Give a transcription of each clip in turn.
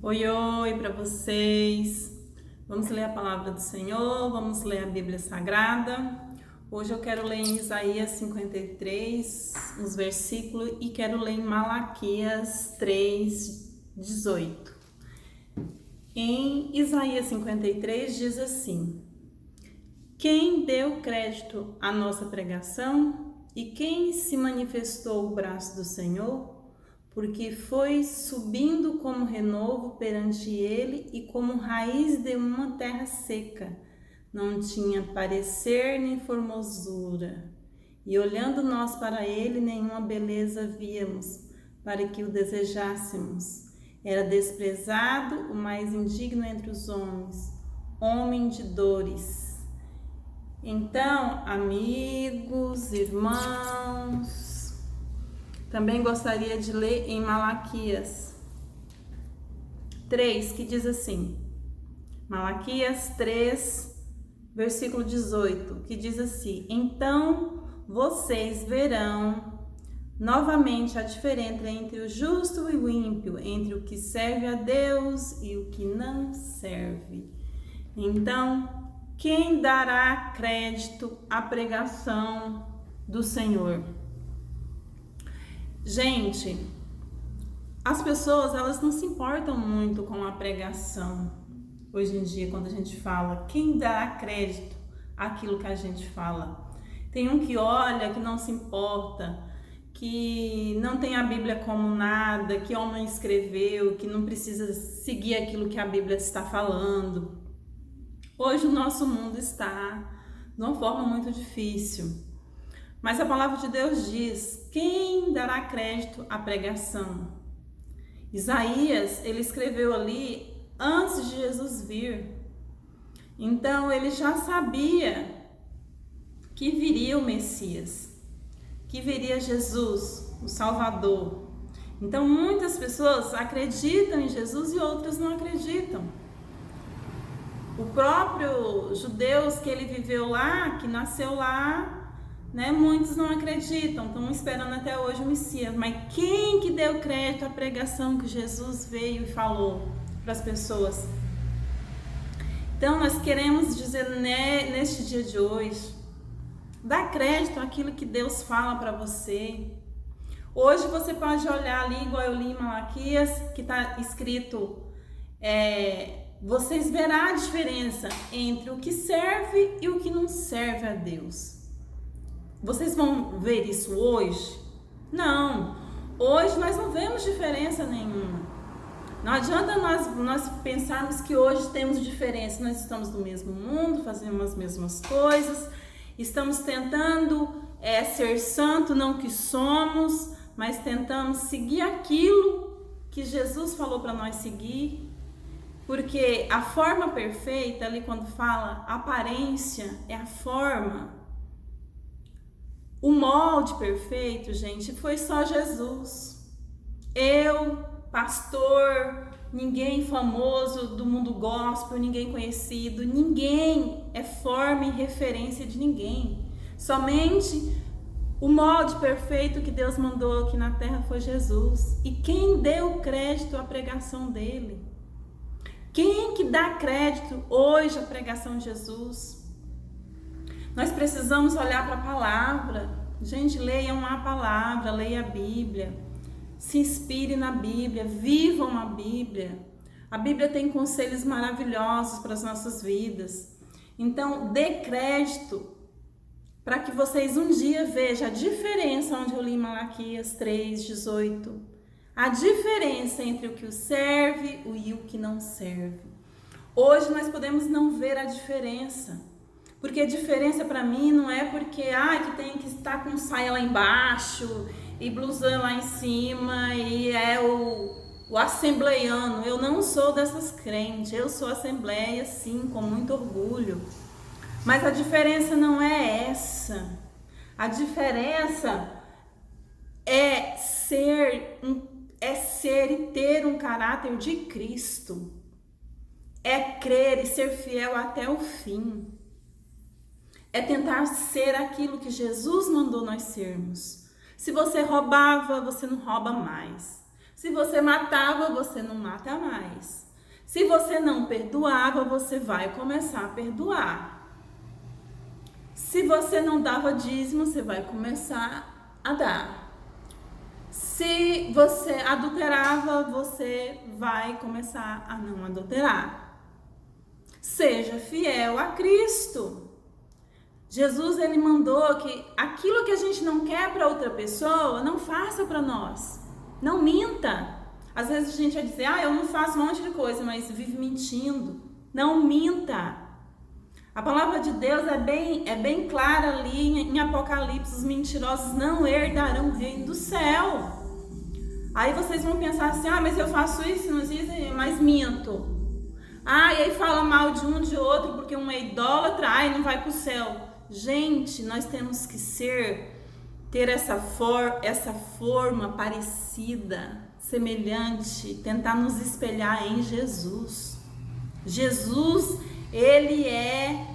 Oi para vocês. Vamos ler a palavra do Senhor, vamos ler a Bíblia Sagrada. Hoje eu quero ler em Isaías 53, uns versículos, e quero ler em Malaquias 3:18. Em Isaías 53 diz assim: Quem deu crédito à nossa pregação e quem se manifestou o braço do Senhor? Porque foi subindo como renovo perante ele e como raiz de uma terra seca. Não tinha parecer nem formosura. E olhando nós para ele, nenhuma beleza víamos, para que o desejássemos. Era desprezado, o mais indigno entre os homens, homem de dores. Então, amigos, irmãos, também gostaria de ler em Malaquias 3, que diz assim, Malaquias 3, versículo 18, que diz assim: Então vocês verão novamente a diferença entre o justo e o ímpio, entre o que serve a Deus e o que não serve. Então, quem dará crédito à pregação do Senhor? Gente, as pessoas, elas não se importam muito com a pregação. Hoje em dia, quando a gente fala, quem dá crédito àquilo que a gente fala? Tem um que olha, que não se importa, que não tem a Bíblia como nada, que homem escreveu, que não precisa seguir aquilo que a Bíblia está falando. Hoje o nosso mundo está de uma forma muito difícil. Mas a palavra de Deus diz: quem dará crédito à pregação? Isaías, ele escreveu ali antes de Jesus vir. Então ele já sabia que viria o Messias, que viria Jesus, o Salvador. Então muitas pessoas acreditam em Jesus e outras não acreditam. O próprio judeus que ele viveu lá, que nasceu lá, muitos não acreditam, estão esperando até hoje o Messias. Mas quem que deu crédito à pregação que Jesus veio e falou para as pessoas? Então nós queremos dizer neste dia de hoje, dá crédito àquilo que Deus fala para você. Hoje você pode olhar ali, igual eu li em Malaquias, que está escrito, vocês verão a diferença entre o que serve e o que não serve a Deus. Vocês vão ver isso hoje? Não. Hoje nós não vemos diferença nenhuma. Não adianta nós pensarmos que hoje temos diferença. Nós estamos no mesmo mundo, fazemos as mesmas coisas, estamos tentando ser santo, não que somos, mas tentamos seguir aquilo que Jesus falou para nós seguir. Porque a forma perfeita, ali quando fala aparência, é a forma. O molde perfeito, gente, foi só Jesus. Eu, pastor, ninguém famoso do mundo gospel, ninguém conhecido, ninguém é forma e referência de ninguém. Somente o molde perfeito que Deus mandou aqui na terra foi Jesus. E quem deu crédito à pregação dele? Quem que dá crédito hoje à pregação de Jesus? Nós precisamos olhar para a palavra. Gente, leiam a palavra, leia a Bíblia. Se inspire na Bíblia, vivam a Bíblia. A Bíblia tem conselhos maravilhosos para as nossas vidas. Então, dê crédito para que vocês um dia vejam a diferença, onde eu li em Malaquias 3:18. A diferença entre o que serve e o que não serve. Hoje nós podemos não ver a diferença. Porque a diferença para mim não é porque que tem que estar com saia lá embaixo e blusão lá em cima e é o assembleiano. Eu não sou dessas crentes, eu sou assembleia sim, com muito orgulho. Mas a diferença não é essa. A diferença é ser e ter um caráter de Cristo. É crer e ser fiel até o fim. É tentar ser aquilo que Jesus mandou nós sermos. Se você roubava, você não rouba mais. Se você matava, você não mata mais. Se você não perdoava, você vai começar a perdoar. Se você não dava dízimo, você vai começar a dar. Se você adulterava, você vai começar a não adulterar. Seja fiel a Cristo. Jesus, ele mandou que aquilo que a gente não quer para outra pessoa, não faça para nós. Não minta. Às vezes a gente vai dizer, eu não faço um monte de coisa, mas vive mentindo. Não minta. A palavra de Deus é bem clara ali em Apocalipse, os mentirosos não herdarão o reino do céu. Aí vocês vão pensar assim, mas eu faço isso, mas minto. E aí fala mal de um de outro, porque um é idólatra, não vai para o céu. Gente, nós temos que ter essa forma parecida, semelhante, tentar nos espelhar em Jesus. Jesus, ele é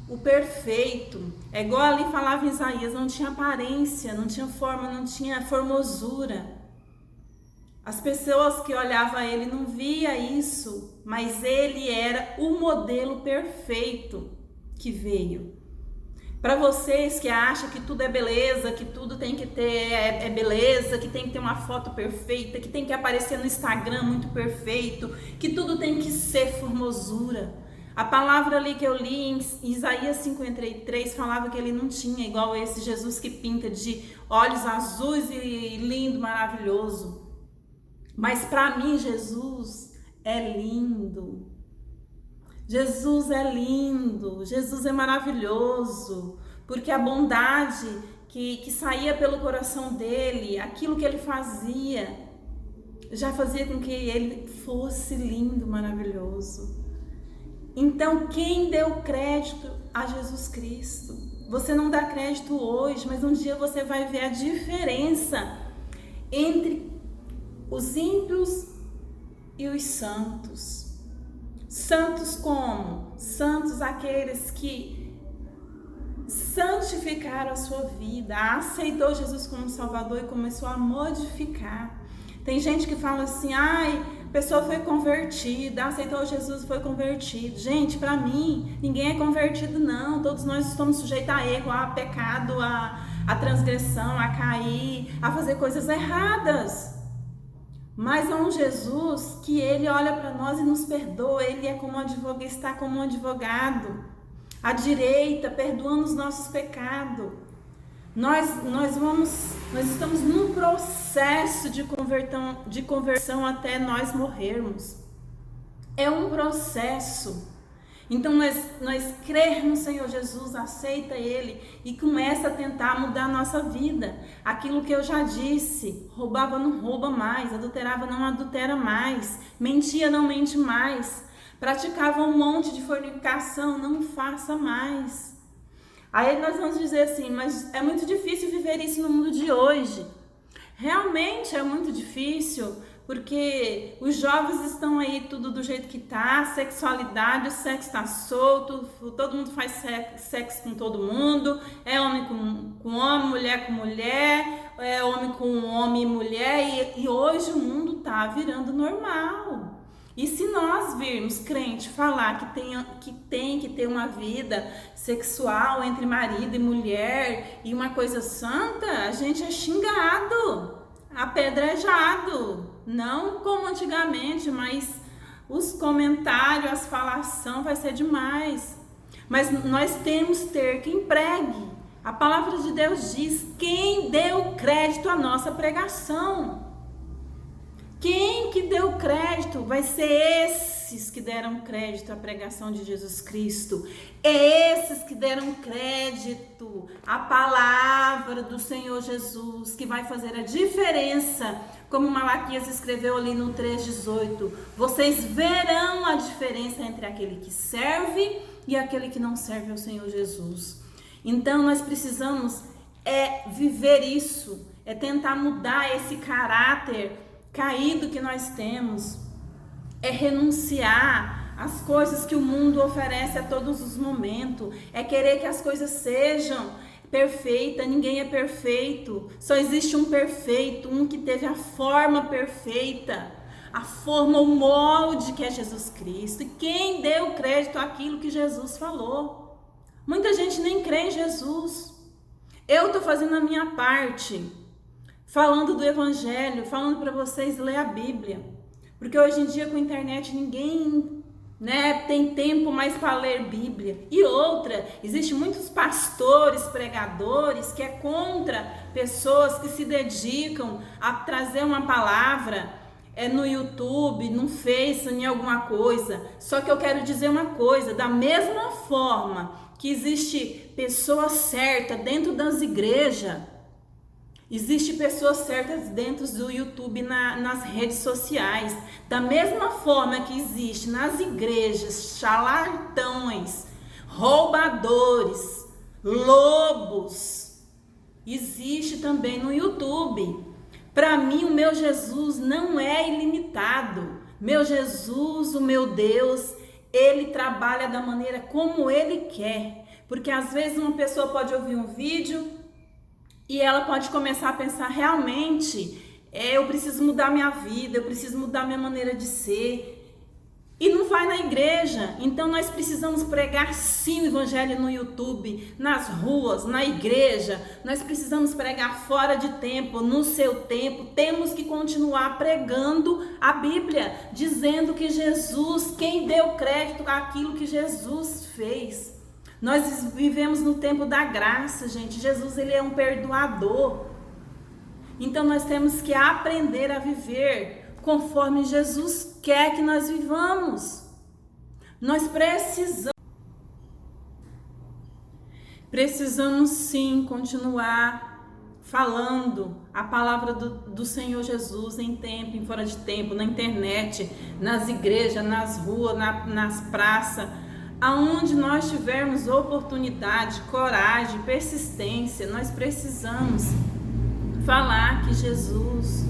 o perfeito. É igual ali falava em Isaías, não tinha aparência, não tinha forma, não tinha formosura. As pessoas que olhavam ele não via isso, mas ele era o modelo perfeito que veio. Para vocês que acham que tudo é beleza, que tudo tem que ter beleza, que tem que ter uma foto perfeita, que tem que aparecer no Instagram muito perfeito, que tudo tem que ser formosura. A palavra ali que eu li em Isaías 53 falava que ele não tinha igual esse Jesus que pinta de olhos azuis e lindo, maravilhoso. Mas para mim Jesus é lindo. Jesus é lindo, Jesus é maravilhoso, porque a bondade que saía pelo coração dele, aquilo que ele fazia, já fazia com que ele fosse lindo, maravilhoso. Então, quem deu crédito a Jesus Cristo? Você não dá crédito hoje, mas um dia você vai ver a diferença entre os ímpios e os santos. Santos como? Santos aqueles que santificaram a sua vida, aceitou Jesus como Salvador e começou a modificar. Tem gente que fala assim, a pessoa foi convertida, aceitou Jesus e foi convertido. Gente, para mim, ninguém é convertido não, todos nós estamos sujeitos a erro, a pecado, a transgressão, a cair, a fazer coisas erradas. Mas é um Jesus que ele olha para nós e nos perdoa, ele é como advogado, está como um advogado, à direita, perdoando os nossos pecados. Nós estamos num processo de conversão até nós morrermos. É um processo. Então nós crer no Senhor Jesus, aceita Ele e começa a tentar mudar a nossa vida. Aquilo que eu já disse, roubava não rouba mais, adulterava não adultera mais, mentia não mente mais, praticava um monte de fornicação, não faça mais. Aí nós vamos dizer assim, mas é muito difícil viver isso no mundo de hoje. Realmente é muito difícil, porque os jovens estão aí tudo do jeito que tá, sexualidade, o sexo tá solto, todo mundo faz sexo com todo mundo, é homem com homem, mulher com mulher, é homem com homem e mulher, e hoje o mundo tá virando normal. E se nós virmos crente falar que tem que ter uma vida sexual entre marido e mulher e uma coisa santa, a gente é xingado, apedrejado. Não como antigamente, mas os comentários, as falação vai ser demais. Mas nós temos que ter quem pregue. A palavra de Deus diz, quem deu crédito à nossa pregação? Quem que deu crédito? Vai ser esses que deram crédito à pregação de Jesus Cristo. É esses que deram crédito à palavra do Senhor Jesus, que vai fazer a diferença. Como Malaquias escreveu ali no 3,18. Vocês verão a diferença entre aquele que serve e aquele que não serve ao Senhor Jesus. Então nós precisamos viver isso, tentar mudar esse caráter caído que nós temos, renunciar às coisas que o mundo oferece a todos os momentos, querer que as coisas sejam perfeita, ninguém é perfeito. Só existe um perfeito, um que teve a forma perfeita, a forma, o molde que é Jesus Cristo. E quem deu crédito àquilo que Jesus falou? Muita gente nem crê em Jesus. Eu estou fazendo a minha parte, falando do Evangelho, falando para vocês ler a Bíblia. Porque hoje em dia com a internet ninguém tem tempo mais para ler Bíblia. E outra, existem muitos pastores, pregadores que é contra pessoas que se dedicam a trazer uma palavra no YouTube, no Face, em alguma coisa. Só que eu quero dizer uma coisa, da mesma forma que existe pessoa certa dentro das igrejas, existe pessoas certas dentro do YouTube, nas redes sociais. Da mesma forma que existe nas igrejas charlatões, roubadores, lobos, existe também no YouTube. Para mim, o meu Jesus não é ilimitado. Meu Jesus, o meu Deus, ele trabalha da maneira como ele quer. Porque às vezes uma pessoa pode ouvir um vídeo e ela pode começar a pensar, realmente, eu preciso mudar minha vida, eu preciso mudar minha maneira de ser. E não vai na igreja. Então nós precisamos pregar sim o evangelho no YouTube, nas ruas, na igreja. Nós precisamos pregar fora de tempo, no seu tempo. Temos que continuar pregando a Bíblia, dizendo que Jesus, quem deu crédito àquilo que Jesus fez. Nós vivemos no tempo da graça, gente. Jesus, ele é um perdoador. Então nós temos que aprender a viver conforme Jesus quer que nós vivamos. Nós precisamos sim continuar falando a palavra do Senhor Jesus em tempo, em fora de tempo, na internet, nas igrejas, nas ruas, nas praças, aonde nós tivermos oportunidade, coragem, persistência, nós precisamos falar que Jesus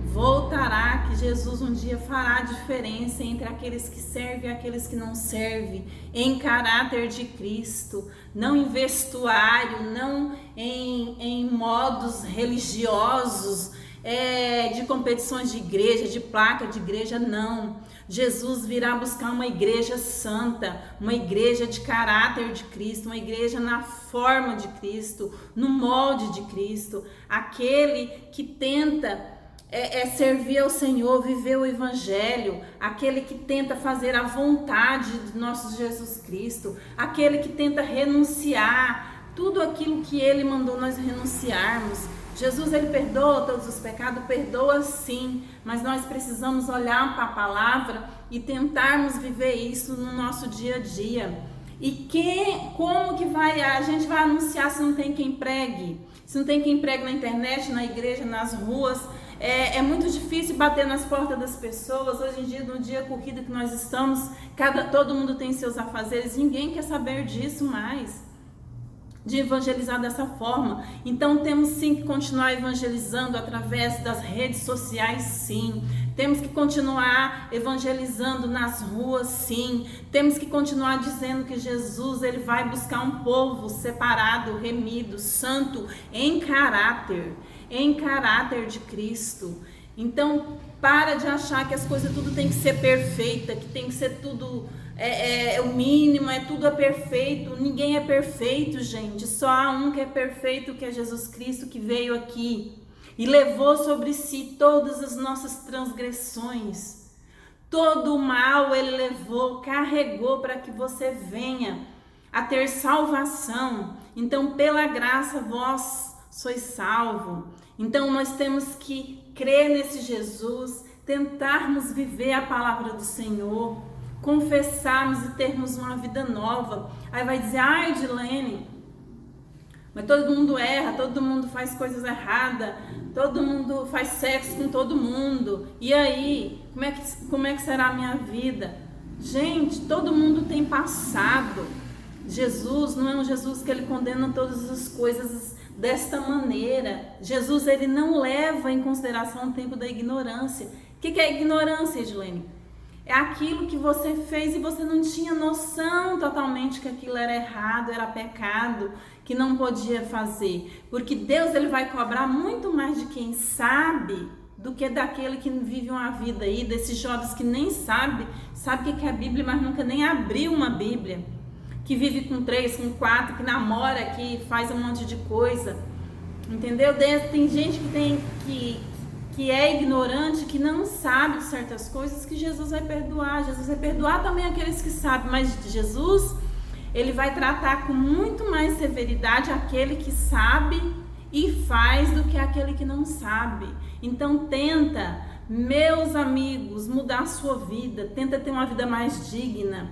voltará, que Jesus um dia fará diferença entre aqueles que servem e aqueles que não servem, em caráter de Cristo, não em vestuário, não em modos religiosos, de competições de igreja, de placa de igreja, não. Jesus virá buscar uma igreja santa, uma igreja de caráter de Cristo, uma igreja na forma de Cristo, no molde de Cristo, aquele que tenta servir ao Senhor, viver o Evangelho, aquele que tenta fazer a vontade de nosso Jesus Cristo, aquele que tenta renunciar tudo aquilo que Ele mandou nós renunciarmos. Jesus, ele perdoa todos os pecados, perdoa sim, mas nós precisamos olhar para a palavra e tentarmos viver isso no nosso dia a dia. E como que a gente vai anunciar se não tem quem pregue? Se não tem quem pregue na internet, na igreja, nas ruas? É muito difícil bater nas portas das pessoas. Hoje em dia, no dia corrido que nós estamos, todo mundo tem seus afazeres, ninguém quer saber disso mais, de evangelizar dessa forma. Então temos sim que continuar evangelizando através das redes sociais, sim. Temos que continuar evangelizando nas ruas, sim. Temos que continuar dizendo que Jesus, ele vai buscar um povo separado, remido, santo, em caráter de Cristo. Então, para de achar que as coisas tudo tem que ser perfeita, que tem que ser tudo o mínimo, tudo é perfeito. Ninguém é perfeito, gente. Só há um que é perfeito, que é Jesus Cristo, que veio aqui e levou sobre si todas as nossas transgressões. Todo o mal ele levou, carregou para que você venha a ter salvação. Então, pela graça, vós sois salvo. Então, nós temos que crer nesse Jesus, tentarmos viver a palavra do Senhor, confessarmos e termos uma vida nova. Aí vai dizer, ai, Edilene, mas todo mundo erra, todo mundo faz coisas erradas, todo mundo faz sexo com todo mundo. E aí, como é que será a minha vida? Gente, todo mundo tem passado. Jesus não é um Jesus que ele condena todas as coisas desta maneira. Jesus, ele não leva em consideração o tempo da ignorância. O que é ignorância, Edilene? é aquilo que você fez e você não tinha noção totalmente que aquilo era errado, era pecado, que não podia fazer. Porque Deus, ele vai cobrar muito mais de quem sabe do que daquele que vive uma vida aí, desses jovens que nem sabe o que é a Bíblia, mas nunca nem abriu uma Bíblia, que vive com 3, com 4, que namora, que faz um monte de coisa, entendeu? Tem gente que é ignorante, que não sabe de certas coisas, que Jesus vai perdoar. Jesus vai perdoar também aqueles que sabem, mas Jesus, ele vai tratar com muito mais severidade aquele que sabe e faz do que aquele que não sabe. Então tenta, meus amigos, mudar a sua vida, tenta ter uma vida mais digna,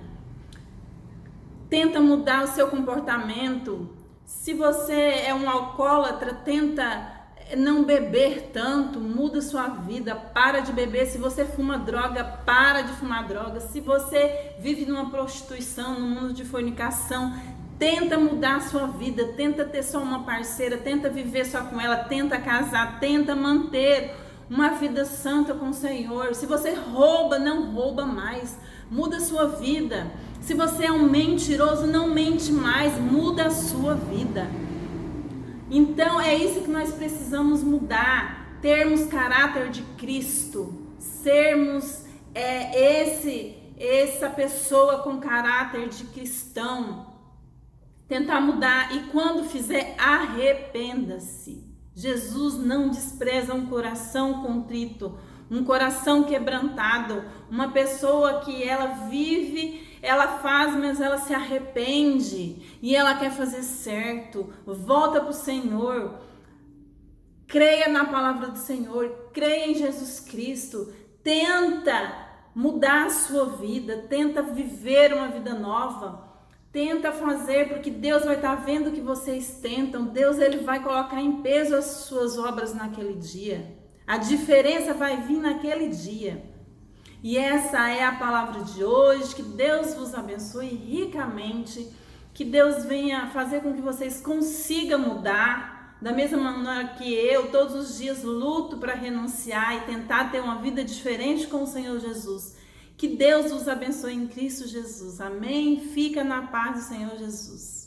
tenta mudar o seu comportamento. Se você é um alcoólatra, tenta não beber tanto, muda sua vida, para de beber. Se você fuma droga, para de fumar droga. Se você vive numa prostituição, num mundo de fornicação, tenta mudar a sua vida, tenta ter só uma parceira, tenta viver só com ela, tenta casar, tenta manter uma vida santa com o Senhor. Se você rouba, não rouba mais, muda a sua vida. Se você é um mentiroso, não mente mais, muda a sua vida. Então é isso que nós precisamos mudar, termos caráter de Cristo, sermos essa pessoa com caráter de cristão, tentar mudar, e quando fizer, arrependa-se. Jesus não despreza um coração contrito, um coração quebrantado, uma pessoa que ela vive, ela faz, mas ela se arrepende e ela quer fazer certo, volta para o Senhor, creia na palavra do Senhor, creia em Jesus Cristo, tenta mudar a sua vida, tenta viver uma vida nova, tenta fazer, porque Deus vai estar vendo o que vocês tentam. Deus, ele vai colocar em peso as suas obras naquele dia. A diferença vai vir naquele dia. E essa é a palavra de hoje. Que Deus vos abençoe ricamente. Que Deus venha fazer com que vocês consigam mudar. Da mesma maneira que eu, todos os dias luto para renunciar e tentar ter uma vida diferente com o Senhor Jesus. Que Deus vos abençoe em Cristo Jesus. Amém? Fica na paz do Senhor Jesus.